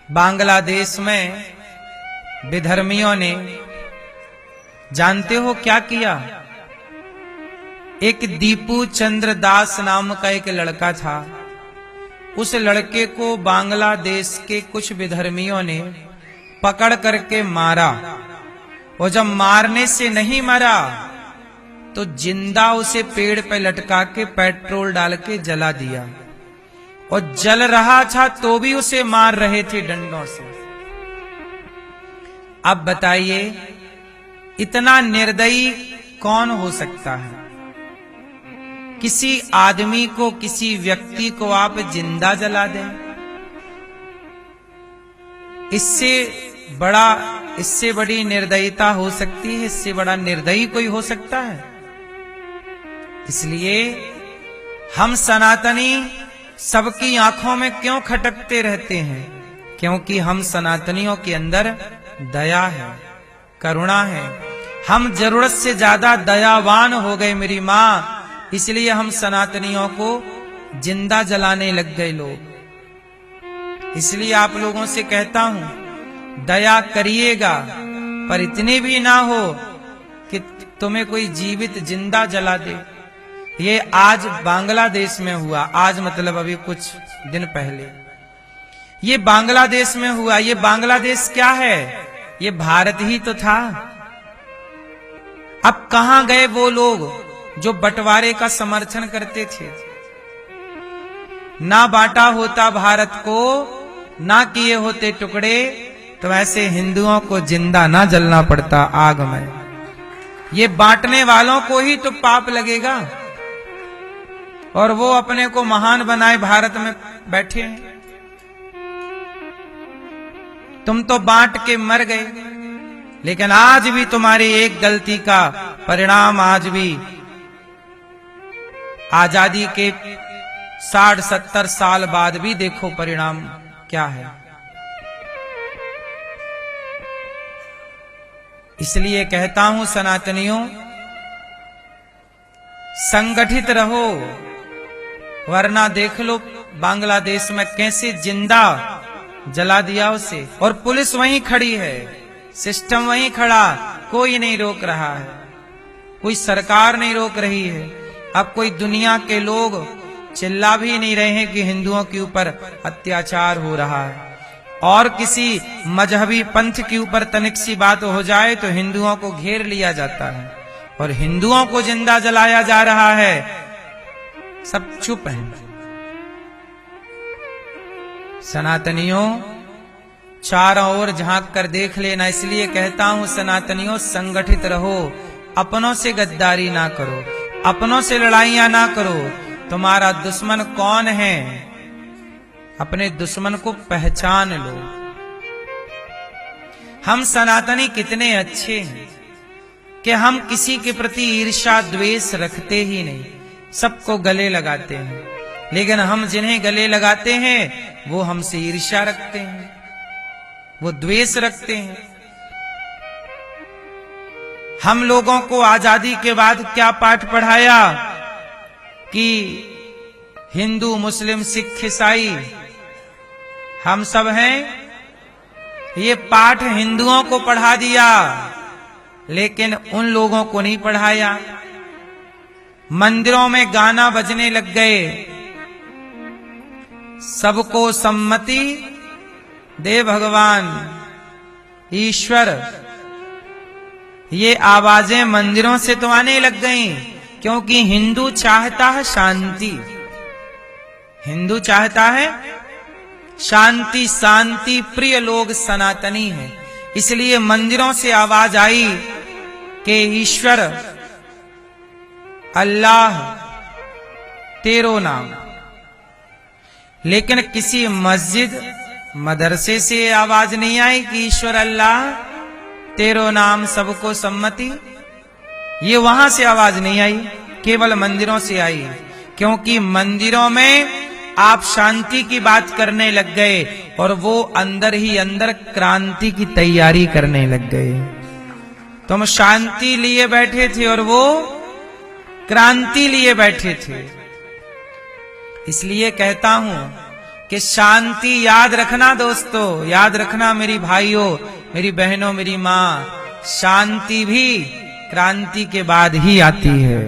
बांग्लादेश में विधर्मियों ने जानते हो क्या किया? एक दीपू चंद्र दास नाम का एक लड़का था। उस लड़के को बांग्लादेश के कुछ विधर्मियों ने पकड़ करके मारा, और जब मारने से नहीं मरा तो जिंदा उसे पेड़ पे लटका के पेट्रोल डाल के जला दिया, और जल रहा था तो भी उसे मार रहे थे डंडों से। अब बताइए, इतना निर्दयी कौन हो सकता है? किसी आदमी को, किसी व्यक्ति को आप जिंदा जला दें, इससे बड़ी निर्दयता हो सकती है? इससे बड़ा निर्दयी कोई हो सकता है? इसलिए हम सनातनी सबकी आंखों में क्यों खटकते रहते हैं? क्योंकि हम सनातनियों के अंदर दया है, करुणा है। हम जरूरत से ज्यादा दयावान हो गए मेरी माँ, इसलिए हम सनातनियों को जिंदा जलाने लग गए लोग। इसलिए आप लोगों से कहता हूं, दया करिएगा, पर इतनी भी ना हो कि तुम्हें कोई जीवित जिंदा जला दे। ये आज बांग्लादेश में हुआ, आज मतलब अभी कुछ दिन पहले ये बांग्लादेश में हुआ। ये बांग्लादेश क्या है? ये भारत ही तो था। अब कहां गए वो लोग जो बंटवारे का समर्थन करते थे? ना बांटा होता भारत को, ना किए होते टुकड़े, तो ऐसे हिंदुओं को जिंदा ना जलना पड़ता आग में। ये बांटने वालों को ही तो पाप लगेगा, और वो अपने को महान बनाए भारत में बैठे हैं। तुम तो बांट के मर गए, लेकिन आज भी तुम्हारी एक गलती का परिणाम, आज भी आजादी के 60-70 साल बाद भी देखो परिणाम क्या है। इसलिए कहता हूं सनातनियों, संगठित रहो, वरना देख लो बांग्लादेश में कैसे जिंदा जला दिया उसे, और पुलिस वहीं खड़ी है, सिस्टम वहीं खड़ा, कोई नहीं रोक रहा है, कोई सरकार नहीं रोक रही है। अब कोई दुनिया के लोग चिल्ला भी नहीं रहे हैं कि हिंदुओं के ऊपर अत्याचार हो रहा है, और किसी मजहबी पंथ के ऊपर तनिक सी बात हो जाए तो हिंदुओं को घेर लिया जाता है, और हिंदुओं को जिंदा जलाया जा रहा है। सब चुप हैं। सनातनियों, चारों ओर झांक कर देख लेना। इसलिए कहता हूं सनातनियों, संगठित रहो, अपनों से गद्दारी ना करो, अपनों से लड़ाइयां ना करो। तुम्हारा दुश्मन कौन है? अपने दुश्मन को पहचान लो। हम सनातनी कितने अच्छे हैं कि हम किसी के प्रति ईर्ष्या द्वेष रखते ही नहीं, सबको गले लगाते हैं। लेकिन हम जिन्हें गले लगाते हैं वो हमसे ईर्ष्या रखते हैं, वो द्वेष रखते हैं। हम लोगों को आजादी के बाद क्या पाठ पढ़ाया कि हिंदू, मुस्लिम, सिख, ईसाई हम सब हैं। ये पाठ हिंदुओं को पढ़ा दिया, लेकिन उन लोगों को नहीं पढ़ाया। मंदिरों में गाना बजने लग गए, सबको सम्मति दे भगवान ईश्वर, ये आवाजें मंदिरों से तो आने लग गईं, क्योंकि हिंदू चाहता है शांति। हिंदू चाहता है शांति, शांति प्रिय लोग सनातनी हैं। इसलिए मंदिरों से आवाज आई कि ईश्वर अल्लाह तेरो नाम। लेकिन किसी मस्जिद, मदरसे से आवाज नहीं आई कि ईश्वर अल्लाह तेरो नाम, सबको सम्मति। ये वहां से आवाज नहीं आई, केवल मंदिरों से आई। क्योंकि मंदिरों में आप शांति की बात करने लग गए, और वो अंदर ही अंदर क्रांति की तैयारी करने लग गए। तुम शांति लिए बैठे थे और वो क्रांति लिए बैठे थे। इसलिए कहता हूं, कि शांति याद रखना दोस्तों, याद रखना मेरी भाइयों, मेरी बहनों, मेरी माँ, शांति भी क्रांति के बाद ही आती है।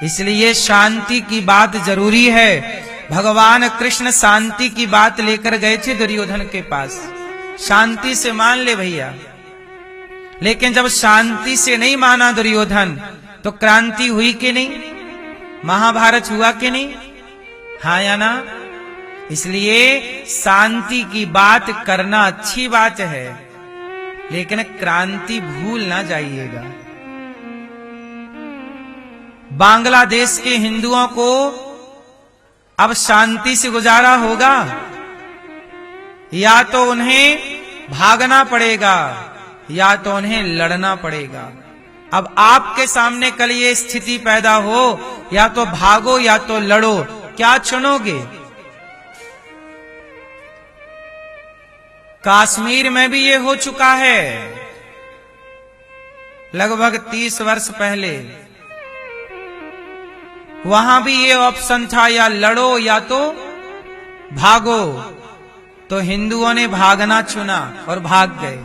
इसलिए शांति की बात जरूरी है। भगवान कृष्ण शांति की बात लेकर गए थे दुर्योधन के पास, शांति से मान ले भैया। लेकिन जब शांति से नहीं माना दुर्योधन, तो क्रांति हुई कि नहीं, महाभारत हुआ कि नहीं, हाँ या ना? इसलिए शांति की बात करना अच्छी बात है, लेकिन क्रांति भूल ना जाइएगा। बांग्लादेश के हिंदुओं को अब शांति से गुजारा होगा, या तो उन्हें भागना पड़ेगा या तो उन्हें लड़ना पड़ेगा। अब आपके सामने कल ये स्थिति पैदा हो, या तो भागो या तो लड़ो, क्या चुनोगे? कश्मीर में भी ये हो चुका है लगभग 30 वर्ष पहले। वहां भी ये ऑप्शन था, या लड़ो या तो भागो। तो हिंदुओं ने भागना चुना और भाग गए।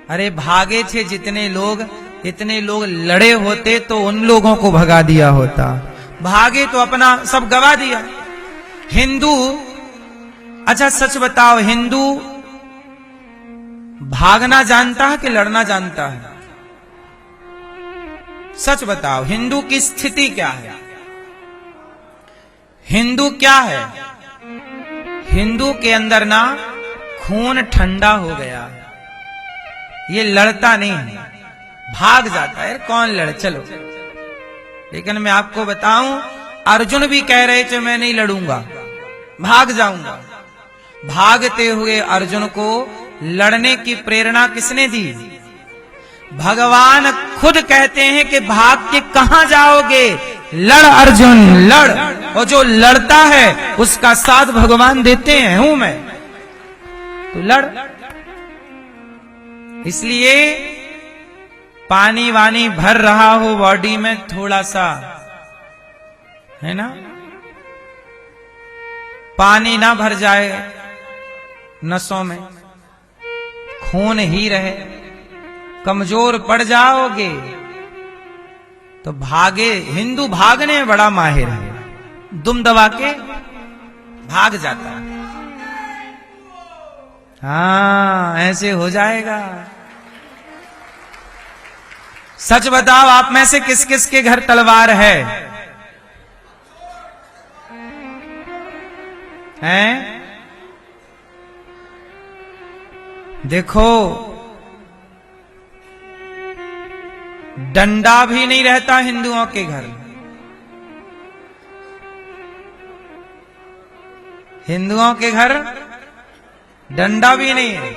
अरे भागे थे जितने लोग, इतने लोग लड़े होते तो उन लोगों को भगा दिया होता। भागे तो अपना सब गवा दिया। हिंदू, अच्छा सच बताओ, हिंदू भागना जानता है कि लड़ना जानता है? सच बताओ, हिंदू की स्थिति क्या है? हिंदू क्या है? हिंदू के अंदर ना खून ठंडा हो गया है। ये लड़ता नहीं है, भाग जाता है। कौन लड़े, चलो। लेकिन मैं आपको बताऊं, अर्जुन भी कह रहे थे मैं नहीं लड़ूंगा, भाग जाऊंगा। भागते हुए अर्जुन को लड़ने की प्रेरणा किसने दी? भगवान खुद कहते हैं कि भाग के कहां जाओगे, लड़ अर्जुन लड़। और जो लड़ता है उसका साथ भगवान देते हैं, हूं मैं, तो लड़। इसलिए पानी वानी भर रहा हो बॉडी में थोड़ा सा, है ना, पानी ना भर जाए नसों में, खून ही रहे, कमजोर पड़ जाओगे तो भागे। हिंदू भागने में बड़ा माहिर है, दुम दबा के भाग जाता है। हाँ, ऐसे हो जाएगा। सच बताओ, आप में से किस किस के घर तलवार है? हैं? देखो, डंडा भी नहीं रहता हिंदुओं के घर। हिंदुओं के घर डंडा भी नहीं है।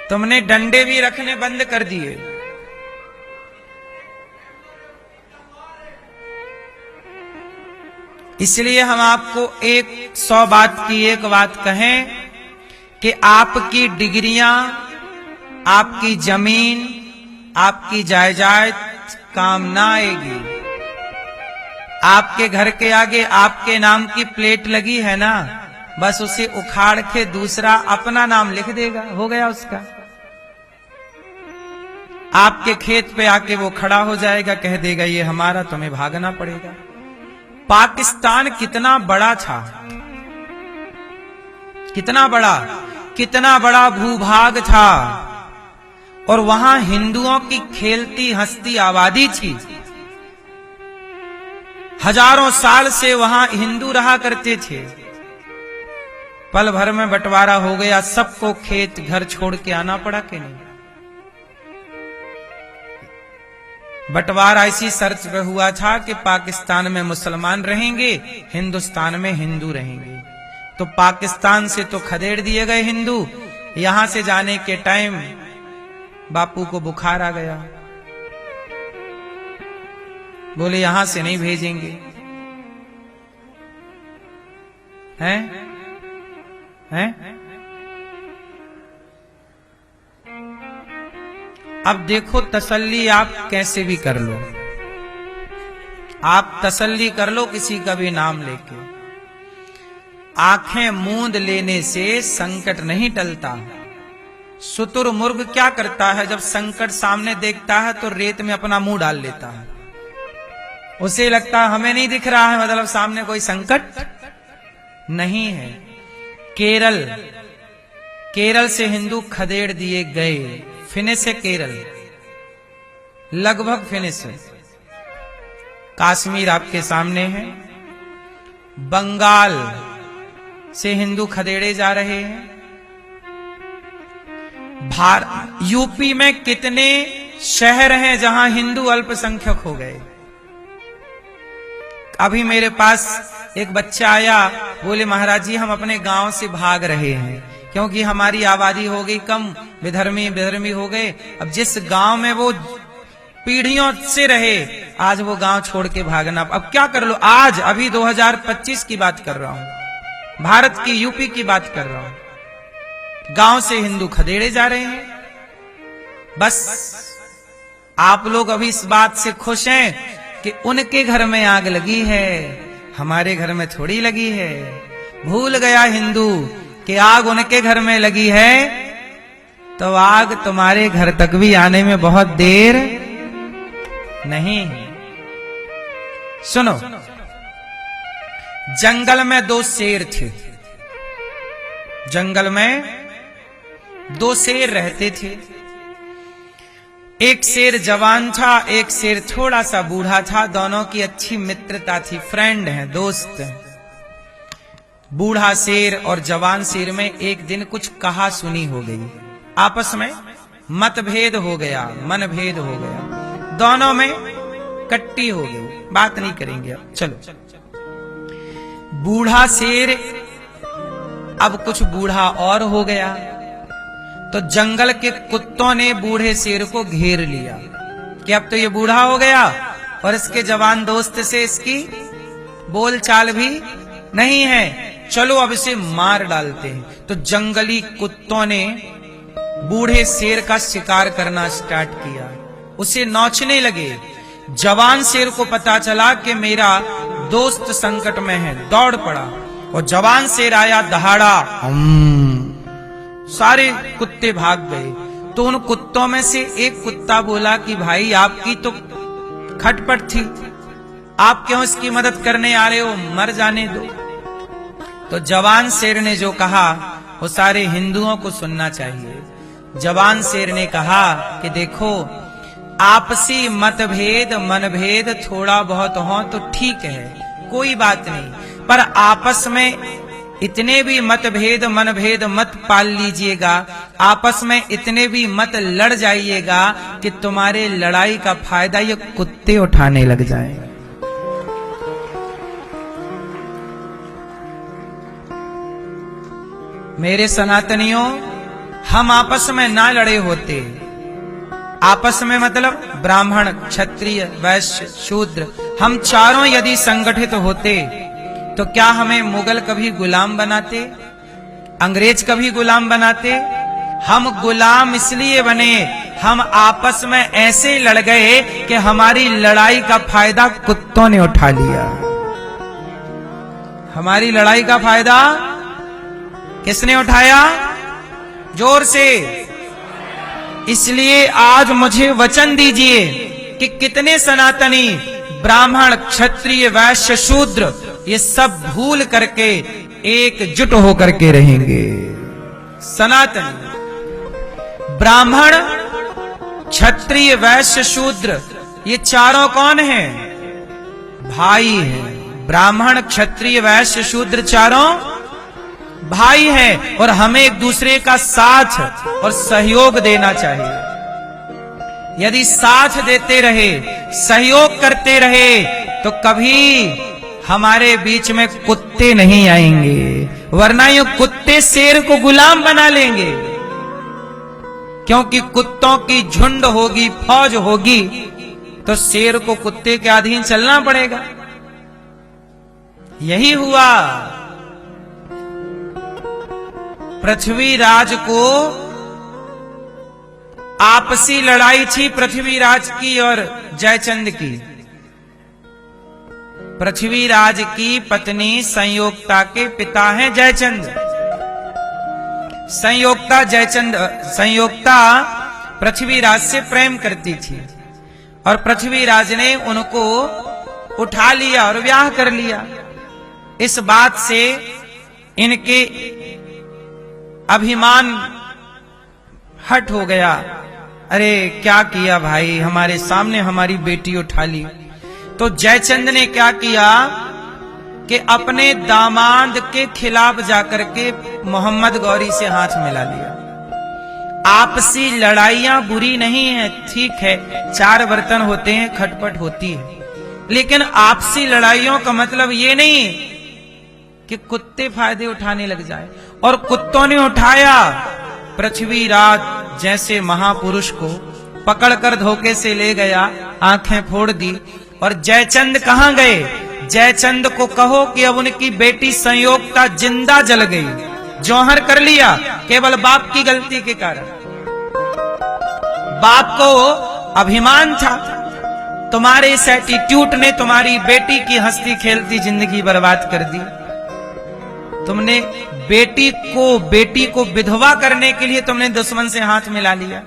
तुमने डंडे भी रखने बंद कर दिए। इसलिए हम आपको 100 बात की एक बात कहें कि आपकी डिग्रियां, आपकी जमीन, आपकी जायदाद काम ना आएगी। आपके घर के आगे आपके नाम की प्लेट लगी है ना, बस उसे उखाड़ के दूसरा अपना नाम लिख देगा, हो गया उसका। आपके खेत पे आके वो खड़ा हो जाएगा, कह देगा ये हमारा, तुम्हें भागना पड़ेगा। पाकिस्तान कितना बड़ा था, कितना बड़ा भूभाग था, और वहां हिंदुओं की खेलती हंसती आबादी थी। हजारों साल से वहां हिंदू रहा करते थे। पल भर में बंटवारा हो गया, सबको खेत घर छोड़ के आना पड़ा कि नहीं? बंटवारा इसी शर्त पे हुआ था कि पाकिस्तान में मुसलमान रहेंगे, हिंदुस्तान में हिंदू रहेंगे। तो पाकिस्तान से तो खदेड़ दिए गए हिंदू। यहां से जाने के टाइम बापू को बुखार आ गया, बोले यहां से नहीं भेजेंगे। हैं? अब देखो, तसल्ली आप कैसे भी कर लो, आप तसल्ली कर लो किसी का भी नाम लेके। आंखें मूंद लेने से संकट नहीं टलता। शुतुरमुर्ग क्या करता है, जब संकट सामने देखता है तो रेत में अपना मुंह डाल लेता है। उसे लगता है हमें नहीं दिख रहा है, मतलब सामने कोई संकट नहीं है। केरल से हिंदू खदेड़ दिए गए। फिनिश है केरल, लगभग फिनिश है। कश्मीर आपके सामने है। बंगाल से हिंदू खदेड़े जा रहे हैं। यूपी में कितने शहर हैं जहां हिंदू अल्पसंख्यक हो गए। अभी मेरे पास एक बच्चा आया, बोले महाराज जी हम अपने गांव से भाग रहे हैं क्योंकि हमारी आबादी हो गई कम, विधर्मी हो गए। अब जिस गांव में वो पीढ़ियों से रहे, आज वो गांव छोड़ के भागना, अब क्या कर लो। आज अभी 2025 की बात कर रहा हूं, भारत की यूपी की बात कर रहा हूं। गांव से हिंदू खदेड़े जा रहे हैं। बस आप लोग अभी इस बात से खुश हैं कि उनके घर में आग लगी है, हमारे घर में थोड़ी लगी है। भूल गया हिंदू कि आग उनके घर में लगी है तो आग तुम्हारे घर तक भी आने में बहुत देर नहीं। सुनो, जंगल में दो शेर थे। जंगल में दो शेर रहते थे। एक शेर जवान था, एक शेर थोड़ा सा बूढ़ा था। दोनों की अच्छी मित्रता थी, फ्रेंड हैं, दोस्त हैं। बूढ़ा शेर और जवान शेर में एक दिन कुछ कहा सुनी हो गई, आपस में मतभेद हो गया, मनभेद हो गया, दोनों में कट्टी हो गई। बात नहीं करेंगे अब, चलो। बूढ़ा शेर अब कुछ बूढ़ा और हो गया तो जंगल के कुत्तों ने बूढ़े शेर को घेर लिया कि अब तो ये बूढ़ा हो गया और इसके जवान दोस्त से इसकी बोलचाल भी नहीं है, चलो अब इसे मार डालते हैं। तो जंगली कुत्तों ने बूढ़े शेर का शिकार करना स्टार्ट किया, उसे नोचने लगे। जवान शेर को पता चला कि मेरा दोस्त संकट में है, दौड़ पड़ा और जवान शेर आया दहाड़ा, सारे कुत्ते भाग गए। तो उन कुत्तों में से एक कुत्ता बोला कि भाई आपकी तो खटपट थी, आप क्यों इसकी मदद करने आ रहे हो, मर जाने दो। तो जवान शेर ने जो कहा वो सारे हिंदुओं को सुनना चाहिए। जवान शेर ने कहा कि देखो, आपसी मतभेद मनभेद थोड़ा बहुत हो तो ठीक है, कोई बात नहीं, पर आपस में इतने भी मतभेद मनभेद मत पाल लीजिएगा, आपस में इतने भी मत लड़ जाइएगा कि तुम्हारे लड़ाई का फायदा ये कुत्ते उठाने लग जाएं। मेरे सनातनियों, हम आपस में ना लड़े होते, आपस में मतलब ब्राह्मण क्षत्रिय वैश्य शूद्र, हम चारों यदि संगठित होते तो क्या हमें मुगल कभी गुलाम बनाते, अंग्रेज कभी गुलाम बनाते? हम गुलाम इसलिए बने, हम आपस में ऐसे लड़ गए कि हमारी लड़ाई का फायदा कुत्तों ने उठा लिया। हमारी लड़ाई का फायदा किसने उठाया? जोर से। इसलिए आज मुझे वचन दीजिए कि कितने सनातनी ब्राह्मण क्षत्रिय वैश्य शूद्र ये सब भूल करके एकजुट होकर के रहेंगे। सनातनी ब्राह्मण क्षत्रिय वैश्य शूद्र ये चारों कौन हैं? भाई हैं। ब्राह्मण क्षत्रिय वैश्य शूद्र चारों भाई हैं और हमें एक दूसरे का साथ और सहयोग देना चाहिए। यदि साथ देते रहे, सहयोग करते रहे तो कभी हमारे बीच में कुत्ते नहीं आएंगे, वरना ये कुत्ते शेर को गुलाम बना लेंगे। क्योंकि कुत्तों की झुंड होगी, फौज होगी, तो शेर को कुत्ते के अधीन चलना पड़ेगा। यही हुआ। पृथ्वीराज को आपसी लड़ाई थी, पृथ्वीराज की और जयचंद की। पृथ्वीराज की पत्नी संयोक्ता के पिता हैं जयचंद। संयोक्ता पृथ्वीराज से प्रेम करती थी और पृथ्वीराज ने उनको उठा लिया और ब्याह कर लिया। इस बात से इनके अभिमान हट हो गया। अरे क्या किया भाई, हमारे सामने हमारी बेटी उठा ली। तो जयचंद ने क्या किया कि अपने दामाद के खिलाफ जाकर के मोहम्मद गौरी से हाथ मिला लिया। आपसी लड़ाइयां बुरी नहीं है, ठीक है, चार बर्तन होते हैं, खटपट होती है, लेकिन आपसी लड़ाइयों का मतलब ये नहीं कि कुत्ते फायदे उठाने लग जाए। और कुत्तों ने उठाया। पृथ्वीराज जैसे महापुरुष को पकड़कर धोखे से ले गया, आंखें फोड़ दी। और जयचंद कहां गए? जयचंद को कहो कि अब उनकी बेटी संयोक्ता जिंदा जल गई, जौहर कर लिया, केवल बाप की गलती के कारण। बाप को अभिमान था, तुम्हारे इस एटीट्यूड ने तुम्हारी बेटी की हंसती खेलती जिंदगी बर्बाद कर दी। तुमने बेटी को विधवा करने के लिए तुमने दुश्मन से हाथ मिला लिया।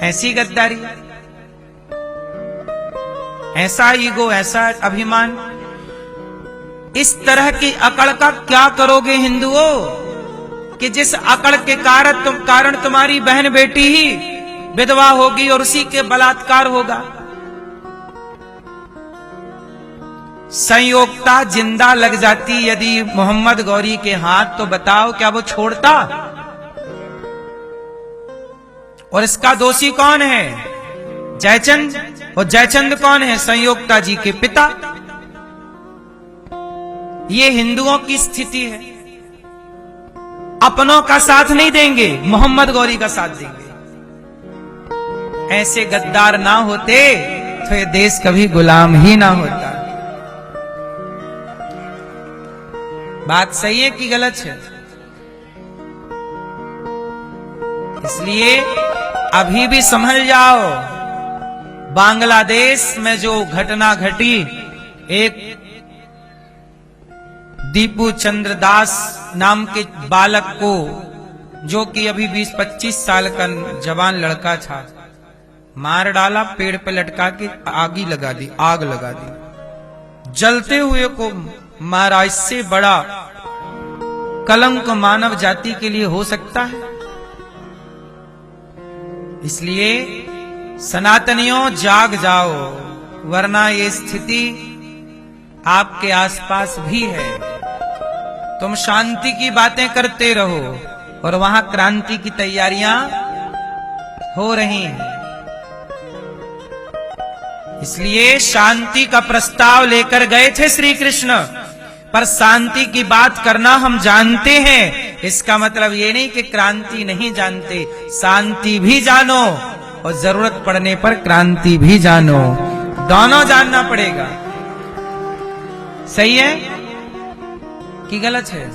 ऐसी गद्दारी, ऐसा ईगो, ऐसा अभिमान। इस तरह की अकड़ का क्या करोगे हिंदुओं, कि जिस अकड़ के कारण तुम्हारी बहन बेटी ही विधवा होगी और उसी के बलात्कार होगा। संयोक्ता जिंदा लग जाती यदि मोहम्मद गौरी के हाथ, तो बताओ क्या वो छोड़ता? और इसका दोषी कौन है? जयचंद। और जयचंद कौन है? संयोक्ता जी के पिता। ये हिंदुओं की स्थिति है। अपनों का साथ नहीं देंगे, मोहम्मद गौरी का साथ देंगे। ऐसे गद्दार ना होते तो ये देश कभी गुलाम ही ना होता। बात सही है कि गलत है? इसलिए अभी भी समझ जाओ, बांग्लादेश में जो घटना घटी, एक दीपू चंद्र दास नाम के बालक को, जो कि अभी 20-25 साल का जवान लड़का था, मार डाला, पेड़ पे लटका के आग लगा दी, जलते हुए को मारा। इससे बड़ा कलंक मानव जाति के लिए हो सकता है? इसलिए सनातनियों जाग जाओ, वरना ये स्थिति आपके आसपास भी है। तुम शांति की बातें करते रहो और वहां क्रांति की तैयारियां हो रही हैं। इसलिए शांति का प्रस्ताव लेकर गए थे श्री कृष्ण, पर शांति की बात करना हम जानते हैं, इसका मतलब ये नहीं कि क्रांति नहीं जानते। शांति भी जानो और जरूरत पड़ने पर क्रांति भी जानो, दोनों जानना पड़ेगा। सही है कि गलत है?